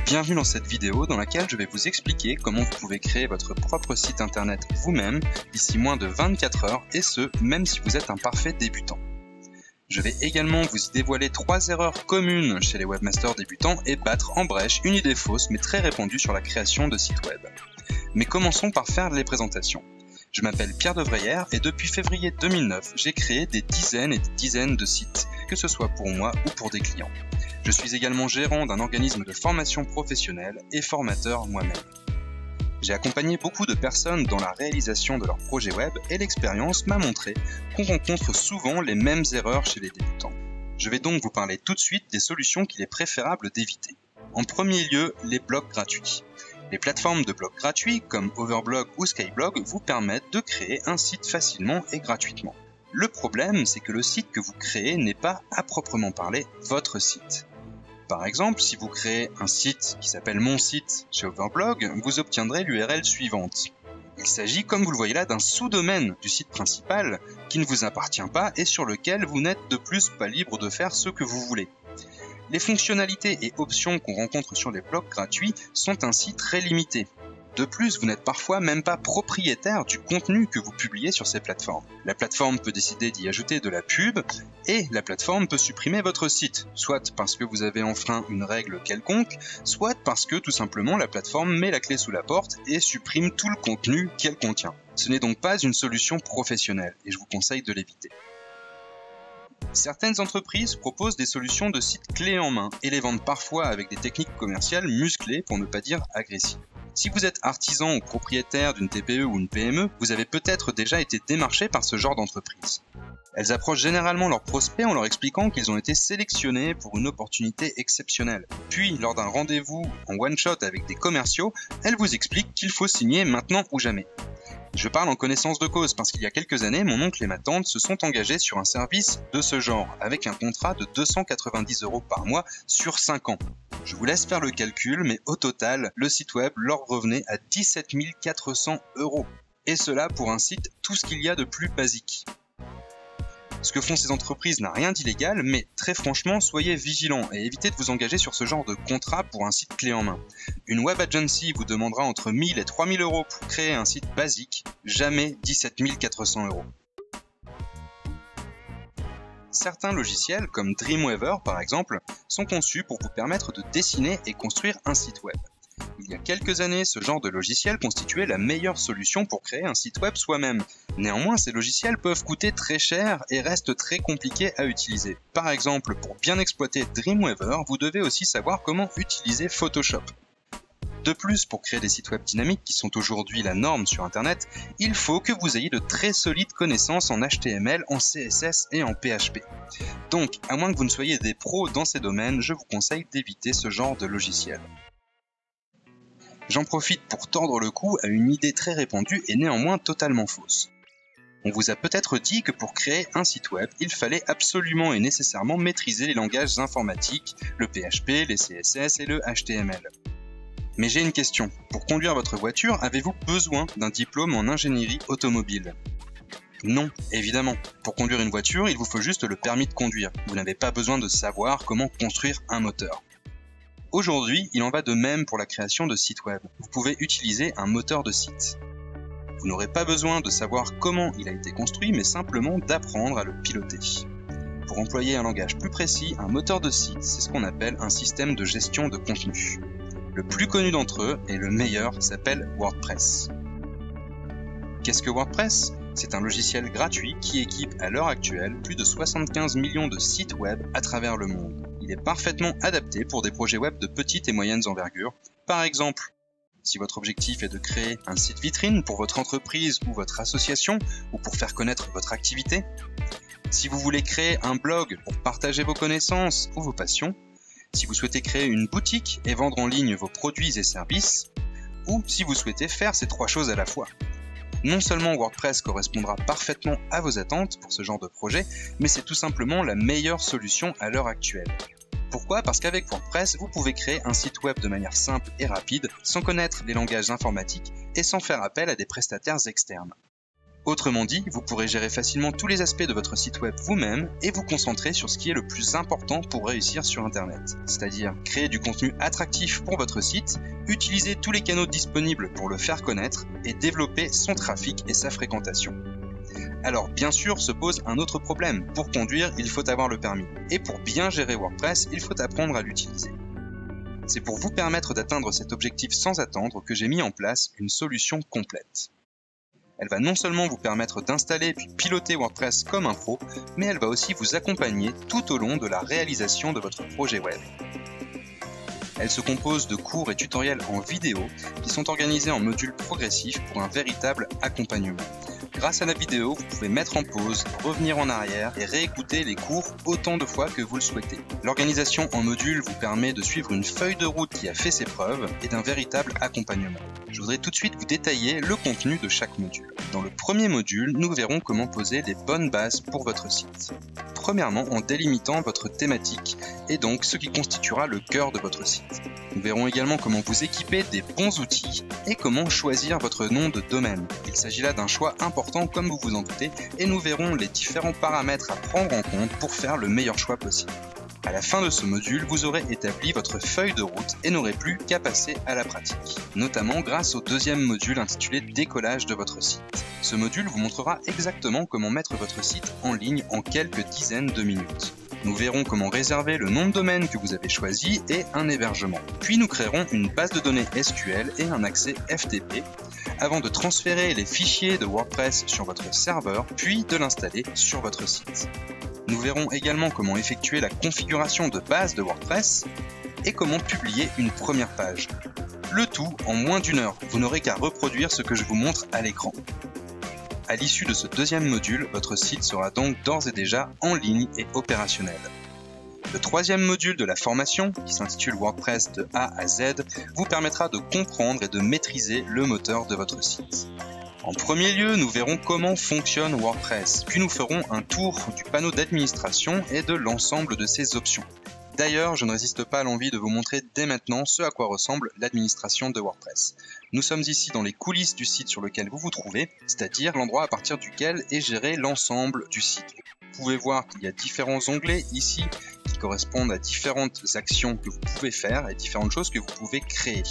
Bienvenue dans cette vidéo dans laquelle je vais vous expliquer comment vous pouvez créer votre propre site internet vous-même d'ici moins de 24 heures et ce, même si vous êtes un parfait débutant. Je vais également vous y dévoiler 3 erreurs communes chez les webmasters débutants et battre en brèche une idée fausse mais très répandue sur la création de sites web. Mais commençons par faire les présentations. Je m'appelle Pierre Devreyer et depuis février 2009, j'ai créé des dizaines et des dizaines de sites, que ce soit pour moi ou pour des clients. Je suis également gérant d'un organisme de formation professionnelle et formateur moi-même. J'ai accompagné beaucoup de personnes dans la réalisation de leurs projets web et l'expérience m'a montré qu'on rencontre souvent les mêmes erreurs chez les débutants. Je vais donc vous parler tout de suite des solutions qu'il est préférable d'éviter. En premier lieu, les blogs gratuits. Les plateformes de blogs gratuits comme Overblog ou Skyblog vous permettent de créer un site facilement et gratuitement. Le problème, c'est que le site que vous créez n'est pas, à proprement parler, votre site. Par exemple, si vous créez un site qui s'appelle Mon site chez Overblog, vous obtiendrez l'URL suivante. Il s'agit, comme vous le voyez là, d'un sous-domaine du site principal qui ne vous appartient pas et sur lequel vous n'êtes de plus pas libre de faire ce que vous voulez. Les fonctionnalités et options qu'on rencontre sur les blogs gratuits sont ainsi très limitées. De plus, vous n'êtes parfois même pas propriétaire du contenu que vous publiez sur ces plateformes. La plateforme peut décider d'y ajouter de la pub et la plateforme peut supprimer votre site, soit parce que vous avez enfreint une règle quelconque, soit parce que tout simplement la plateforme met la clé sous la porte et supprime tout le contenu qu'elle contient. Ce n'est donc pas une solution professionnelle et je vous conseille de l'éviter. Certaines entreprises proposent des solutions de sites clés en main et les vendent parfois avec des techniques commerciales musclées pour ne pas dire agressives. Si vous êtes artisan ou propriétaire d'une TPE ou une PME, vous avez peut-être déjà été démarché par ce genre d'entreprise. Elles approchent généralement leurs prospects en leur expliquant qu'ils ont été sélectionnés pour une opportunité exceptionnelle. Puis, lors d'un rendez-vous en one-shot avec des commerciaux, elles vous expliquent qu'il faut signer maintenant ou jamais. Je parle en connaissance de cause parce qu'il y a quelques années, mon oncle et ma tante se sont engagés sur un service de ce genre, avec un contrat de 290 € par mois sur 5 ans. Je vous laisse faire le calcul, mais au total, le site web leur revenait à 17 400 €. Et cela pour un site tout ce qu'il y a de plus basique. Ce que font ces entreprises n'a rien d'illégal, mais très franchement, soyez vigilants et évitez de vous engager sur ce genre de contrat pour un site clé en main. Une web agency vous demandera entre 1000 et 3000 € pour créer un site basique, jamais 17 400 €. Certains logiciels, comme Dreamweaver par exemple, sont conçus pour vous permettre de dessiner et construire un site web. Il y a quelques années, ce genre de logiciel constituait la meilleure solution pour créer un site web soi-même. Néanmoins, ces logiciels peuvent coûter très cher et restent très compliqués à utiliser. Par exemple, pour bien exploiter Dreamweaver, vous devez aussi savoir comment utiliser Photoshop. De plus, pour créer des sites web dynamiques qui sont aujourd'hui la norme sur Internet, il faut que vous ayez de très solides connaissances en HTML, en CSS et en PHP. Donc, à moins que vous ne soyez des pros dans ces domaines, je vous conseille d'éviter ce genre de logiciel. J'en profite pour tordre le cou à une idée très répandue et néanmoins totalement fausse. On vous a peut-être dit que pour créer un site web, il fallait absolument et nécessairement maîtriser les langages informatiques, le PHP, les CSS et le HTML. Mais j'ai une question. Pour conduire votre voiture, avez-vous besoin d'un diplôme en ingénierie automobile ? Non, évidemment. Pour conduire une voiture, il vous faut juste le permis de conduire. Vous n'avez pas besoin de savoir comment construire un moteur. Aujourd'hui, il en va de même pour la création de sites web. Vous pouvez utiliser un moteur de site. Vous n'aurez pas besoin de savoir comment il a été construit, mais simplement d'apprendre à le piloter. Pour employer un langage plus précis, un moteur de site, c'est ce qu'on appelle un système de gestion de contenu. Le plus connu d'entre eux, et le meilleur, s'appelle WordPress. Qu'est-ce que WordPress ? C'est un logiciel gratuit qui équipe à l'heure actuelle plus de 75 millions de sites web à travers le monde. Il est parfaitement adapté pour des projets web de petites et moyennes envergures. Par exemple, si votre objectif est de créer un site vitrine pour votre entreprise ou votre association ou pour faire connaître votre activité, si vous voulez créer un blog pour partager vos connaissances ou vos passions, si vous souhaitez créer une boutique et vendre en ligne vos produits et services, ou si vous souhaitez faire ces 3 choses à la fois. Non seulement WordPress correspondra parfaitement à vos attentes pour ce genre de projet, mais c'est tout simplement la meilleure solution à l'heure actuelle. Pourquoi ? Parce qu'avec WordPress, vous pouvez créer un site web de manière simple et rapide, sans connaître les langages informatiques et sans faire appel à des prestataires externes. Autrement dit, vous pourrez gérer facilement tous les aspects de votre site web vous-même et vous concentrer sur ce qui est le plus important pour réussir sur Internet. C'est-à-dire créer du contenu attractif pour votre site, utiliser tous les canaux disponibles pour le faire connaître et développer son trafic et sa fréquentation. Alors bien sûr se pose un autre problème. Pour conduire, il faut avoir le permis. Et pour bien gérer WordPress, il faut apprendre à l'utiliser. C'est pour vous permettre d'atteindre cet objectif sans attendre que j'ai mis en place une solution complète. Elle va non seulement vous permettre d'installer puis piloter WordPress comme un pro, mais elle va aussi vous accompagner tout au long de la réalisation de votre projet web. Elle se compose de cours et tutoriels en vidéo qui sont organisés en modules progressifs pour un véritable accompagnement. Grâce à la vidéo, vous pouvez mettre en pause, revenir en arrière et réécouter les cours autant de fois que vous le souhaitez. L'organisation en modules vous permet de suivre une feuille de route qui a fait ses preuves et d'un véritable accompagnement. Je voudrais tout de suite vous détailler le contenu de chaque module. Dans le premier module, nous verrons comment poser les bonnes bases pour votre site. Premièrement, en délimitant votre thématique et donc ce qui constituera le cœur de votre site. Nous verrons également comment vous équiper des bons outils et comment choisir votre nom de domaine. Il s'agit là d'un choix important comme vous vous en doutez et nous verrons les différents paramètres à prendre en compte pour faire le meilleur choix possible. À la fin de ce module, vous aurez établi votre feuille de route et n'aurez plus qu'à passer à la pratique, notamment grâce au deuxième module intitulé Décollage de votre site. Ce module vous montrera exactement comment mettre votre site en ligne en quelques dizaines de minutes. Nous verrons comment réserver le nom de domaine que vous avez choisi et un hébergement. Puis nous créerons une base de données SQL et un accès FTP avant de transférer les fichiers de WordPress sur votre serveur, puis de l'installer sur votre site. Nous verrons également comment effectuer la configuration de base de WordPress et comment publier une première page. Le tout en moins d'1 heure, vous n'aurez qu'à reproduire ce que je vous montre à l'écran. À l'issue de ce deuxième module, votre site sera donc d'ores et déjà en ligne et opérationnel. Le troisième module de la formation, qui s'intitule WordPress de A à Z, vous permettra de comprendre et de maîtriser le moteur de votre site. En premier lieu, nous verrons comment fonctionne WordPress, puis nous ferons un tour du panneau d'administration et de l'ensemble de ses options. D'ailleurs, je ne résiste pas à l'envie de vous montrer dès maintenant ce à quoi ressemble l'administration de WordPress. Nous sommes ici dans les coulisses du site sur lequel vous vous trouvez, c'est-à-dire l'endroit à partir duquel est géré l'ensemble du site. Vous pouvez voir qu'il y a différents onglets ici qui correspondent à différentes actions que vous pouvez faire et différentes choses que vous pouvez créer.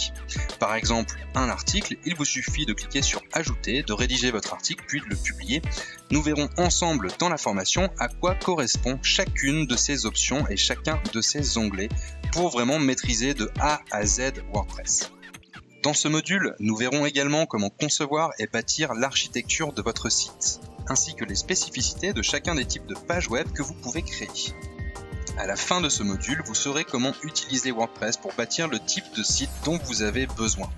Par exemple, un article, il vous suffit de cliquer sur Ajouter, de rédiger votre article puis de le publier. Nous verrons ensemble dans la formation à quoi correspond chacune de ces options et chacun de ces onglets pour vraiment maîtriser de A à Z WordPress. Dans ce module, nous verrons également comment concevoir et bâtir l'architecture de votre site, ainsi que les spécificités de chacun des types de pages web que vous pouvez créer. À la fin de ce module, vous saurez comment utiliser WordPress pour bâtir le type de site dont vous avez besoin.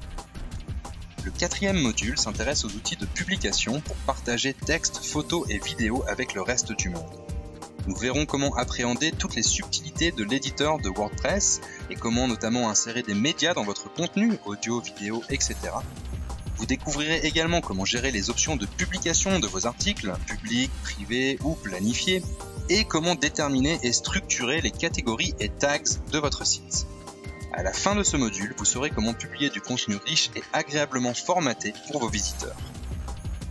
Le quatrième module s'intéresse aux outils de publication pour partager textes, photos et vidéos avec le reste du monde. Nous verrons comment appréhender toutes les subtilités de l'éditeur de WordPress et comment notamment insérer des médias dans votre contenu, audio, vidéo, etc. Vous découvrirez également comment gérer les options de publication de vos articles, public, privé ou planifié, et comment déterminer et structurer les catégories et tags de votre site. À la fin de ce module, vous saurez comment publier du contenu riche et agréablement formaté pour vos visiteurs.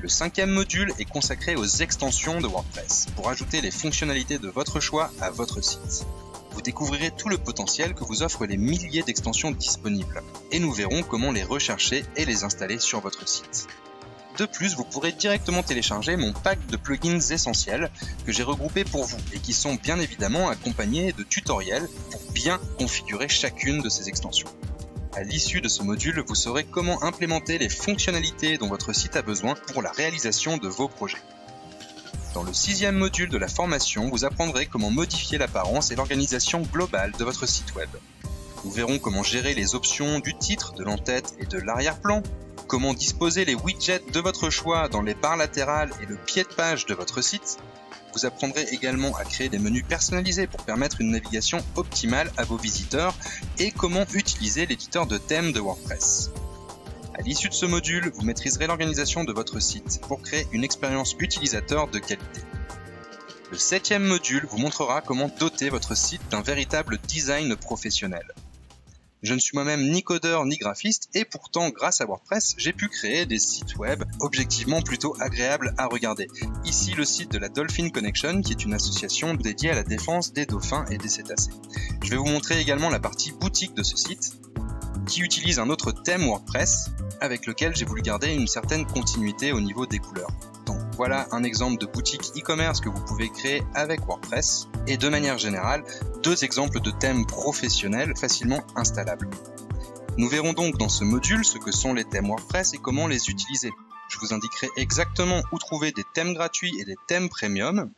Le cinquième module est consacré aux extensions de WordPress, pour ajouter les fonctionnalités de votre choix à votre site. Vous découvrirez tout le potentiel que vous offrent les milliers d'extensions disponibles, et nous verrons comment les rechercher et les installer sur votre site. De plus, vous pourrez directement télécharger mon pack de plugins essentiels que j'ai regroupés pour vous et qui sont bien évidemment accompagnés de tutoriels pour bien configurer chacune de ces extensions. À l'issue de ce module, vous saurez comment implémenter les fonctionnalités dont votre site a besoin pour la réalisation de vos projets. Dans le sixième module de la formation, vous apprendrez comment modifier l'apparence et l'organisation globale de votre site web. Nous verrons comment gérer les options du titre, de l'entête et de l'arrière-plan, comment disposer les widgets de votre choix dans les barres latérales et le pied de page de votre site. Vous apprendrez également à créer des menus personnalisés pour permettre une navigation optimale à vos visiteurs et comment utiliser l'éditeur de thèmes de WordPress. À l'issue de ce module, vous maîtriserez l'organisation de votre site pour créer une expérience utilisateur de qualité. Le septième module vous montrera comment doter votre site d'un véritable design professionnel. Je ne suis moi-même ni codeur ni graphiste et pourtant grâce à WordPress, j'ai pu créer des sites web objectivement plutôt agréables à regarder. Ici le site de la Dolphin Connection qui est une association dédiée à la défense des dauphins et des cétacés. Je vais vous montrer également la partie boutique de ce site qui utilise un autre thème WordPress avec lequel j'ai voulu garder une certaine continuité au niveau des couleurs. Donc voilà un exemple de boutique e-commerce que vous pouvez créer avec WordPress et de manière générale, 2 exemples de thèmes professionnels facilement installables. Nous verrons donc dans ce module ce que sont les thèmes WordPress et comment les utiliser. Je vous indiquerai exactement où trouver des thèmes gratuits et des thèmes premium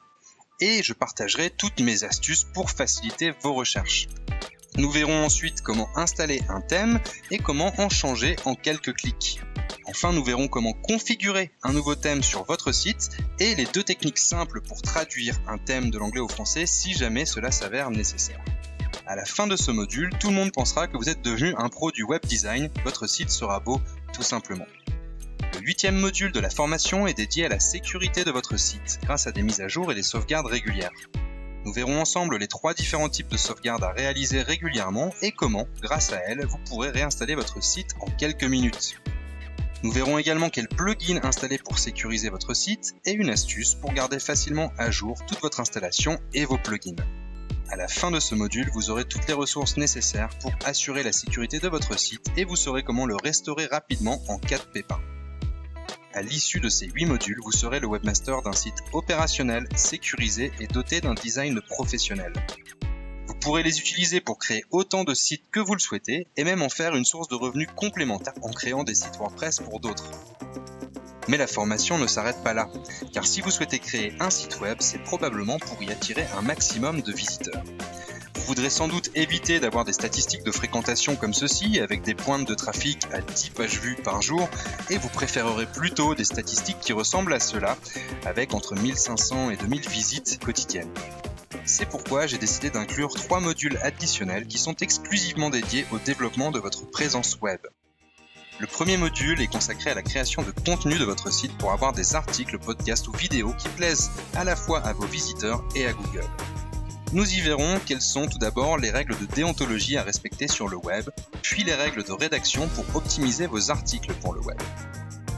et je partagerai toutes mes astuces pour faciliter vos recherches. Nous verrons ensuite comment installer un thème et comment en changer en quelques clics. Enfin, nous verrons comment configurer un nouveau thème sur votre site et les 2 techniques simples pour traduire un thème de l'anglais au français si jamais cela s'avère nécessaire. À la fin de ce module, tout le monde pensera que vous êtes devenu un pro du web design, votre site sera beau tout simplement. Le 8e module de la formation est dédié à la sécurité de votre site grâce à des mises à jour et des sauvegardes régulières. Nous verrons ensemble les 3 différents types de sauvegardes à réaliser régulièrement et comment, grâce à elles, vous pourrez réinstaller votre site en quelques minutes. Nous verrons également quel plugin installer pour sécuriser votre site et une astuce pour garder facilement à jour toute votre installation et vos plugins. À la fin de ce module, vous aurez toutes les ressources nécessaires pour assurer la sécurité de votre site et vous saurez comment le restaurer rapidement en cas de pépin. À l'issue de ces 8 modules, vous serez le webmaster d'un site opérationnel, sécurisé et doté d'un design professionnel. Vous pourrez les utiliser pour créer autant de sites que vous le souhaitez et même en faire une source de revenus complémentaire en créant des sites WordPress pour d'autres. Mais la formation ne s'arrête pas là, car si vous souhaitez créer un site web, c'est probablement pour y attirer un maximum de visiteurs. Vous voudrez sans doute éviter d'avoir des statistiques de fréquentation comme ceci, avec des pointes de trafic à 10 pages vues par jour, et vous préférerez plutôt des statistiques qui ressemblent à cela, avec entre 1500 et 2000 visites quotidiennes. C'est pourquoi j'ai décidé d'inclure 3 modules additionnels qui sont exclusivement dédiés au développement de votre présence web. Le premier module est consacré à la création de contenu de votre site pour avoir des articles, podcasts ou vidéos qui plaisent à la fois à vos visiteurs et à Google. Nous y verrons quelles sont tout d'abord les règles de déontologie à respecter sur le web, puis les règles de rédaction pour optimiser vos articles pour le web.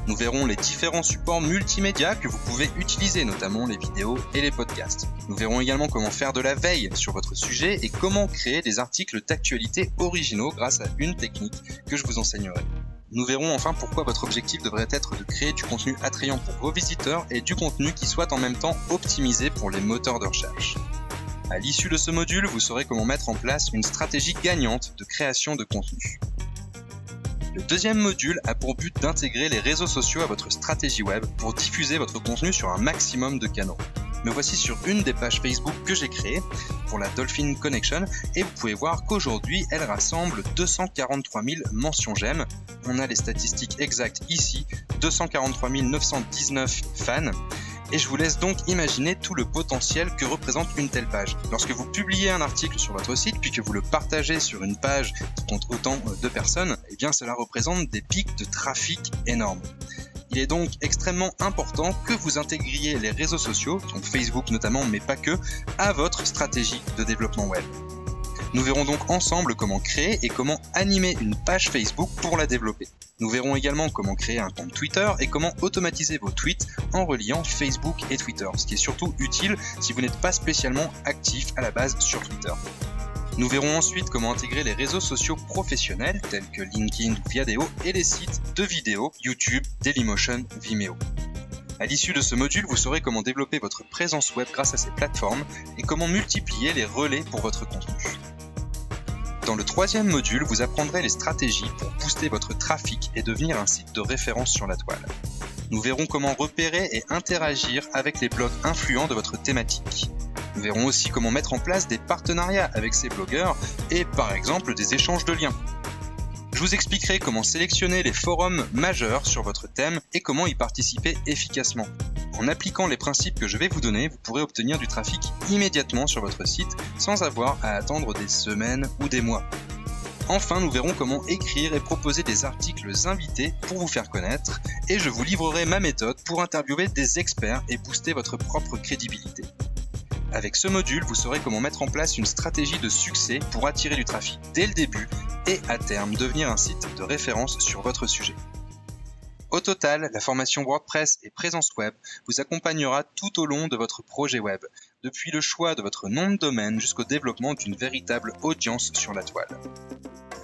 Nous verrons les différents supports multimédia que vous pouvez utiliser, notamment les vidéos et les podcasts. Nous verrons également comment faire de la veille sur votre sujet et comment créer des articles d'actualité originaux grâce à une technique que je vous enseignerai. Nous verrons enfin pourquoi votre objectif devrait être de créer du contenu attrayant pour vos visiteurs et du contenu qui soit en même temps optimisé pour les moteurs de recherche. À l'issue de ce module, vous saurez comment mettre en place une stratégie gagnante de création de contenu. Le deuxième module a pour but d'intégrer les réseaux sociaux à votre stratégie web pour diffuser votre contenu sur un maximum de canaux. Me voici sur une des pages Facebook que j'ai créées pour la Dolphin Connection et vous pouvez voir qu'aujourd'hui elle rassemble 243 000 mentions j'aime. On a les statistiques exactes ici, 243 919 fans. Et je vous laisse donc imaginer tout le potentiel que représente une telle page. Lorsque vous publiez un article sur votre site, puis que vous le partagez sur une page qui compte autant de personnes, eh bien cela représente des pics de trafic énormes. Il est donc extrêmement important que vous intégriez les réseaux sociaux, donc Facebook notamment, mais pas que, à votre stratégie de développement web. Nous verrons donc ensemble comment créer et comment animer une page Facebook pour la développer. Nous verrons également comment créer un compte Twitter et comment automatiser vos tweets en reliant Facebook et Twitter, ce qui est surtout utile si vous n'êtes pas spécialement actif à la base sur Twitter. Nous verrons ensuite comment intégrer les réseaux sociaux professionnels tels que LinkedIn ou Viadeo et les sites de vidéos YouTube, Dailymotion, Vimeo. À l'issue de ce module, vous saurez comment développer votre présence web grâce à ces plateformes et comment multiplier les relais pour votre contenu. Dans le troisième module, vous apprendrez les stratégies pour booster votre trafic et devenir un site de référence sur la toile. Nous verrons comment repérer et interagir avec les blogs influents de votre thématique. Nous verrons aussi comment mettre en place des partenariats avec ces blogueurs et par exemple des échanges de liens. Je vous expliquerai comment sélectionner les forums majeurs sur votre thème et comment y participer efficacement. En appliquant les principes que je vais vous donner, vous pourrez obtenir du trafic immédiatement sur votre site sans avoir à attendre des semaines ou des mois. Enfin, nous verrons comment écrire et proposer des articles invités pour vous faire connaître et je vous livrerai ma méthode pour interviewer des experts et booster votre propre crédibilité. Avec ce module, vous saurez comment mettre en place une stratégie de succès pour attirer du trafic dès le début et à terme devenir un site de référence sur votre sujet. Au total, la formation WordPress et Présence Web vous accompagnera tout au long de votre projet web, depuis le choix de votre nom de domaine jusqu'au développement d'une véritable audience sur la toile.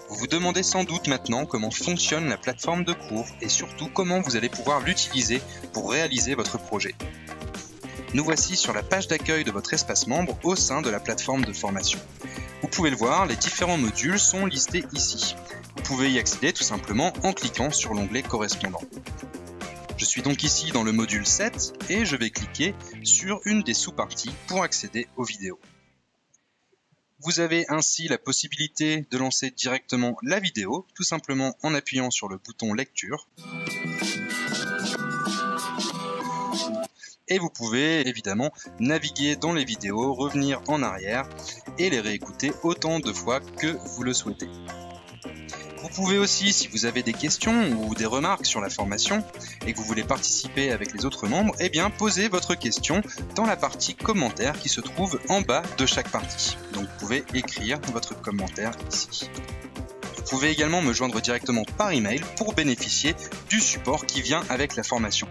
Vous vous demandez sans doute maintenant comment fonctionne la plateforme de cours et surtout comment vous allez pouvoir l'utiliser pour réaliser votre projet. Nous voici sur la page d'accueil de votre espace membre au sein de la plateforme de formation. Vous pouvez le voir, les différents modules sont listés ici. Vous pouvez y accéder tout simplement en cliquant sur l'onglet correspondant. Je suis donc ici dans le module 7 et je vais cliquer sur une des sous-parties pour accéder aux vidéos. Vous avez ainsi la possibilité de lancer directement la vidéo, tout simplement en appuyant sur le bouton lecture. Et vous pouvez évidemment naviguer dans les vidéos, revenir en arrière et les réécouter autant de fois que vous le souhaitez. Vous pouvez aussi, si vous avez des questions ou des remarques sur la formation et que vous voulez participer avec les autres membres, eh bien posez votre question dans la partie commentaires qui se trouve en bas de chaque partie. Donc vous pouvez écrire votre commentaire ici. Vous pouvez également me joindre directement par email pour bénéficier du support qui vient avec la formation.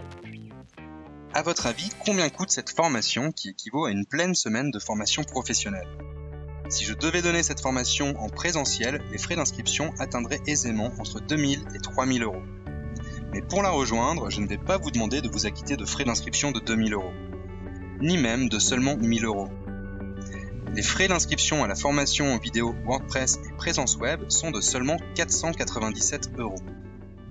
À votre avis, combien coûte cette formation qui équivaut à une pleine semaine de formation professionnelle? Si je devais donner cette formation en présentiel, les frais d'inscription atteindraient aisément entre 2000 et 3000 euros. Mais pour la rejoindre, je ne vais pas vous demander de vous acquitter de frais d'inscription de 2000 euros, ni même de seulement 1000 euros. Les frais d'inscription à la formation en vidéo WordPress et Présence Web sont de seulement 497 euros.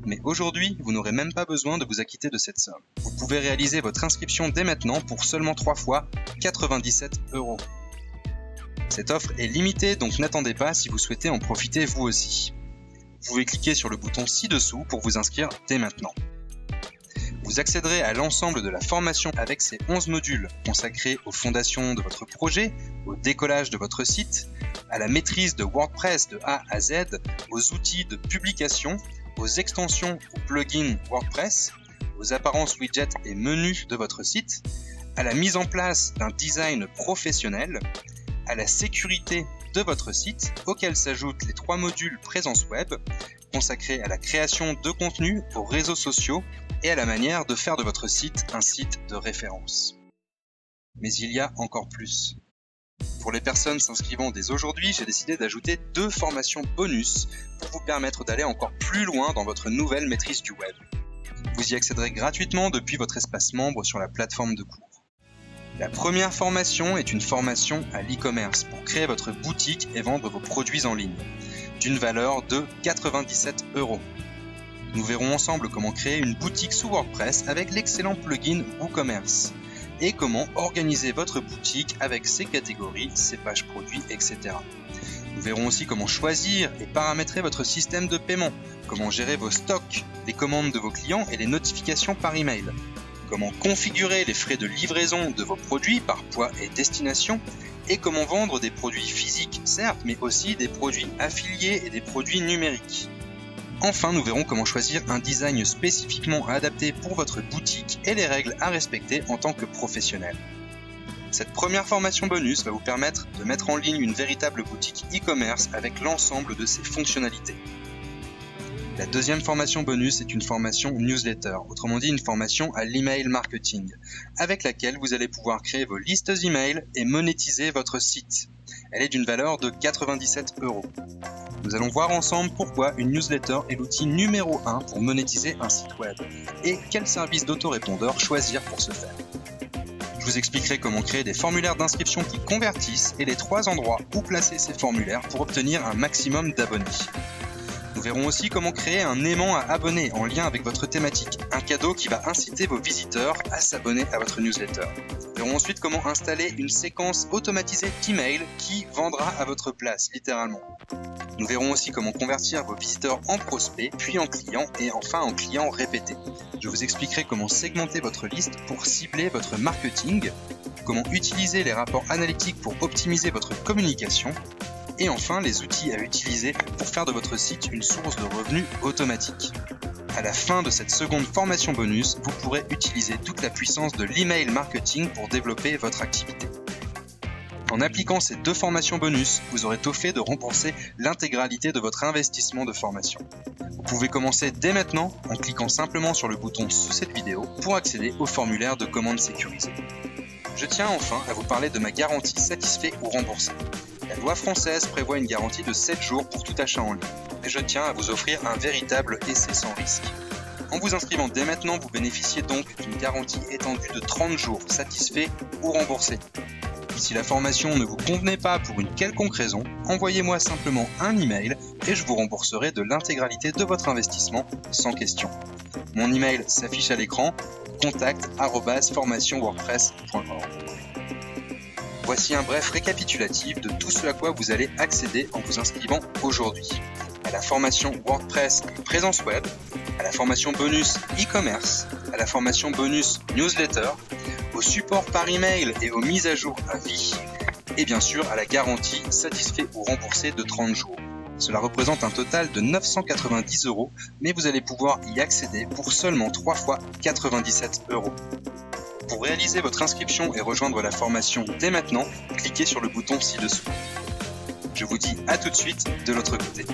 Mais aujourd'hui, vous n'aurez même pas besoin de vous acquitter de cette somme. Vous pouvez réaliser votre inscription dès maintenant pour seulement 3 fois 97 euros. Cette offre est limitée, donc n'attendez pas si vous souhaitez en profiter vous aussi. Vous pouvez cliquer sur le bouton ci-dessous pour vous inscrire dès maintenant. Vous accéderez à l'ensemble de la formation avec ses 11 modules consacrés aux fondations de votre projet, au décollage de votre site, à la maîtrise de WordPress de A à Z, aux outils de publication, aux extensions ou plugins WordPress, aux apparences widgets et menus de votre site, à la mise en place d'un design professionnel, à la sécurité de votre site, auquel s'ajoutent les 3 modules Présence Web, consacrés à la création de contenu, aux réseaux sociaux et à la manière de faire de votre site un site de référence. Mais il y a encore plus. Pour les personnes s'inscrivant dès aujourd'hui, j'ai décidé d'ajouter 2 formations bonus pour vous permettre d'aller encore plus loin dans votre nouvelle maîtrise du web. Vous y accéderez gratuitement depuis votre espace membre sur la plateforme de cours. La première formation est une formation à l'e-commerce pour créer votre boutique et vendre vos produits en ligne, d'une valeur de 97 euros. Nous verrons ensemble comment créer une boutique sous WordPress avec l'excellent plugin WooCommerce et comment organiser votre boutique avec ses catégories, ses pages produits, etc. Nous verrons aussi comment choisir et paramétrer votre système de paiement, comment gérer vos stocks, les commandes de vos clients et les notifications par email, comment configurer les frais de livraison de vos produits par poids et destination, et comment vendre des produits physiques, certes, mais aussi des produits affiliés et des produits numériques. Enfin, nous verrons comment choisir un design spécifiquement adapté pour votre boutique et les règles à respecter en tant que professionnel. Cette première formation bonus va vous permettre de mettre en ligne une véritable boutique e-commerce avec l'ensemble de ses fonctionnalités. La deuxième formation bonus est une formation newsletter, autrement dit une formation à l'email marketing, avec laquelle vous allez pouvoir créer vos listes email et monétiser votre site. Elle est d'une valeur de 97 euros. Nous allons voir ensemble pourquoi une newsletter est l'outil numéro 1 pour monétiser un site web et quel service d'autorépondeur choisir pour ce faire. Je vous expliquerai comment créer des formulaires d'inscription qui convertissent et les 3 endroits où placer ces formulaires pour obtenir un maximum d'abonnés. Nous verrons aussi comment créer un aimant à abonnés en lien avec votre thématique, un cadeau qui va inciter vos visiteurs à s'abonner à votre newsletter. Nous verrons ensuite comment installer une séquence automatisée d'email qui vendra à votre place, littéralement. Nous verrons aussi comment convertir vos visiteurs en prospects, puis en clients et enfin en clients répétés. Je vous expliquerai comment segmenter votre liste pour cibler votre marketing, comment utiliser les rapports analytiques pour optimiser votre communication, et enfin les outils à utiliser pour faire de votre site une source de revenus automatique. À la fin de cette seconde formation bonus, vous pourrez utiliser toute la puissance de l'email marketing pour développer votre activité. En appliquant ces 2 formations bonus, vous aurez tôt fait de rembourser l'intégralité de votre investissement de formation. Vous pouvez commencer dès maintenant en cliquant simplement sur le bouton sous cette vidéo pour accéder au formulaire de commande sécurisé. Je tiens enfin à vous parler de ma garantie satisfait ou remboursé. La loi française prévoit une garantie de 7 jours pour tout achat en ligne, et je tiens à vous offrir un véritable essai sans risque. En vous inscrivant dès maintenant, vous bénéficiez donc d'une garantie étendue de 30 jours satisfait ou remboursé. Si la formation ne vous convenait pas pour une quelconque raison, envoyez-moi simplement un email et je vous rembourserai de l'intégralité de votre investissement sans question. Mon email s'affiche à l'écran, contact@formationwordpress.org. Voici un bref récapitulatif de tout ce à quoi vous allez accéder en vous inscrivant aujourd'hui. À la formation WordPress et présence web, à la formation bonus e-commerce, à la formation bonus newsletter, au support par email et aux mises à jour à vie, et bien sûr à la garantie satisfait ou remboursé de 30 jours. Cela représente un total de 990 €, mais vous allez pouvoir y accéder pour seulement 3 fois 97 €. Pour réaliser votre inscription et rejoindre la formation dès maintenant, cliquez sur le bouton ci-dessous. Je vous dis à tout de suite de l'autre côté.